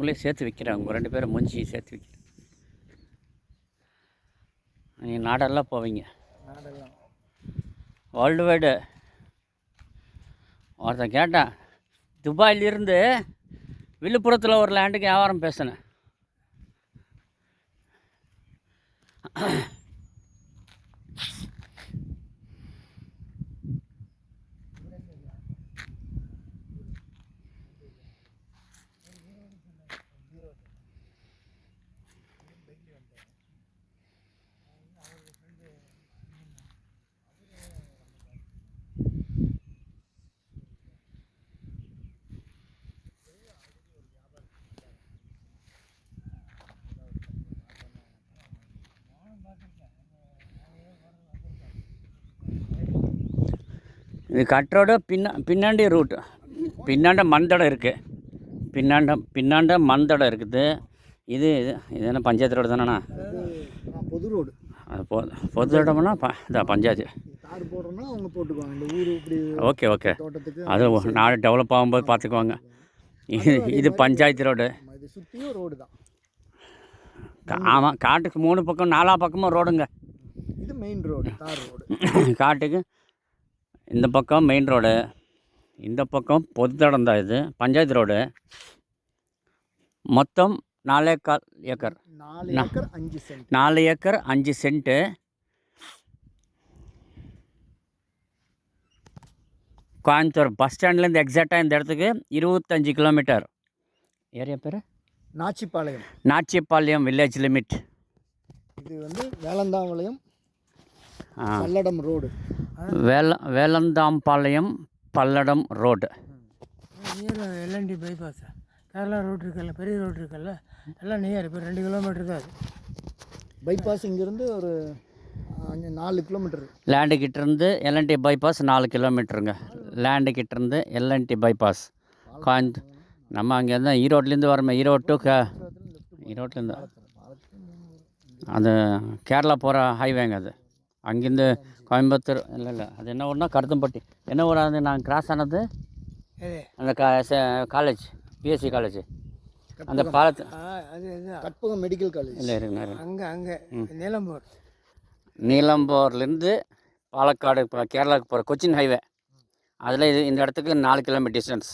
ஊர்லேயே சேர்த்து விற்கிறேன். உங்கள் 2 பேரும் மூஞ்சி சேர்த்து விற்கிறேன். நீங்கள் நாடெல்லாம் போவீங்க. நாடெல்லாம் வேர்ல்டு வைடு. ஒருத்தன் கேட்டான், துபாயிலிருந்து விழுப்புரத்தில் ஒரு லேண்டுக்கு வியாபாரம் பேசினேன். இது கட்டரோட பின்னாண்டி ரூட்டு. பின்னாண்ட மந்தடம் இருக்குது. பின்னாண்ட மந்தடம் இருக்குது. இது என்ன பஞ்சாயத்து ரோடு தானேண்ணா? பொது ரோடு. அது பொது ரோடுனா இதான் பஞ்சாயத்து. தார் போடுறோன்னா அவங்க போட்டுக்குவாங்க. இந்த ஊர் இப்படி ஓகே அது நாடு டெவலப் ஆகும்போது பார்த்துக்குவாங்க. இது பஞ்சாயத்து ரோடு. இது சுற்றியும் ரோடு தான். ஆமாம், காட்டுக்கு 3 பக்கம் 4 பக்கமும் ரோடுங்க. இது மெயின் ரோடு, தார் ரோடு. காட்டுக்கு இந்த பக்கம் மெயின் ரோடு, இந்த பக்கம் பொதுத்தடம் தான். இது பஞ்சாயத்து ரோடு. மொத்தம் 4.25 acre. 4 acre 5 cent. 4 acre 5 cent. Coimbatore bus ஸ்டாண்ட்லேருந்து எக்ஸாக்டாக இந்த இடத்துக்கு 25 கிலோமீட்டர். ஏரியா பேர் நாச்சிப்பாளையம் வில்லேஜ் லிமிட். இது வந்து Velandampalayam Palladam road. Velandampalayam Palladam road. L and T bypass Kerala road இருக்குல்ல, பெரிய ரோடு இருக்குல்ல, எல்லாம் நியர். இப்போ 2 கிலோமீட்டர் தான் அது பைபாஸ். இங்கேருந்து ஒரு 4 கிலோமீட்டர். லேண்டு கிட்டேருந்து எல்என்டி பைபாஸ் 4 கிலோமீட்டருங்க. லேண்டு கிட்டேருந்து எல்என்டி பைபாஸ் கோயம்புத்தூர். நம்ம அங்கேருந்து ஈரோட்லேருந்து வரோமே, ஈரோட்லேருந்து அது கேரளா போகிற ஹைவேங்க. அது அங்கேருந்து கோயம்புத்தூர் இல்லை அது என்ன ஊர்னா கருத்தம்பட்டி. என்ன ஊர் அது? நான் கிராஸ் ஆனது அந்த காலேஜ், பிஎஸ்சி காலேஜ், அந்த பாலத்து கற்பகம் மெடிக்கல் காலேஜ். இல்லை இருக்குங்க அங்கே நீலம்பூர்லேருந்து பாலக்காடு கேரளாவுக்கு போகிற கொச்சின் ஹைவே. அதில் இந்த இடத்துக்கு 4 கிலோமீட்டர் டிஸ்டன்ஸ்.